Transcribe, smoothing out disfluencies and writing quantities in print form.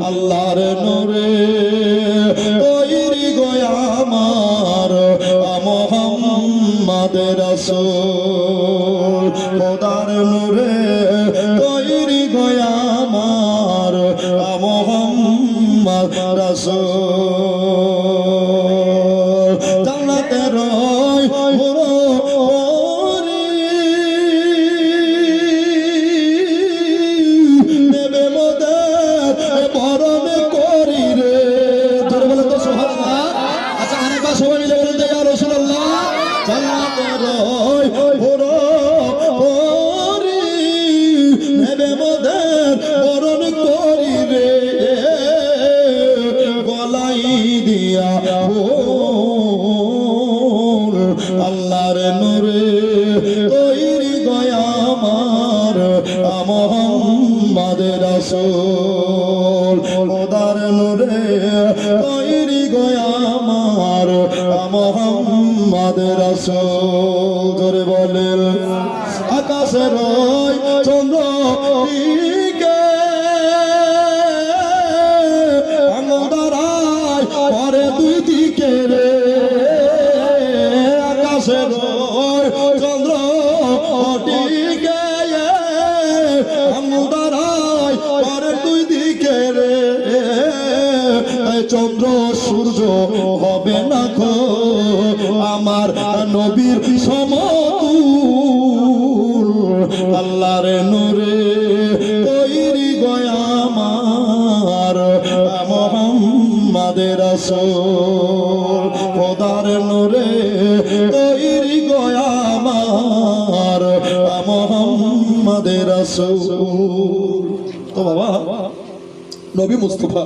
আল্লাহর নূরে তৈরি গয়া আমার মুহাম্মদ রাসূল। খোদার নূরে তৈরি গয়া আমার মুহাম্মদ রাসূল। জান্নাতের আল্লাহর নূরে তৈরি গয়া আমার মুহাম্মদ রাসূল। খোদার নূরে তৈরি গয়া আমার মুহাম্মদ রাসূল। জোরে বলেন আকাশের চন্দ্র দিকে আঙুল দ্বারায় পরে দুই দিকে রে। আকাশের চন্দ্র দিকে আঙুল দ্বারায় পরে দুই দিকে রে। চন্দ্র সূর্য হবে না গো আমার নবীর সমতুল। আল্লাহর নূরে তৈরি গয়া আমার মুহাম্মদ রাসূল। খোদার নূরে তৈরি গয়া আমার মুহাম্মদ রাসূল। তো বাবা নবী মুস্তাফা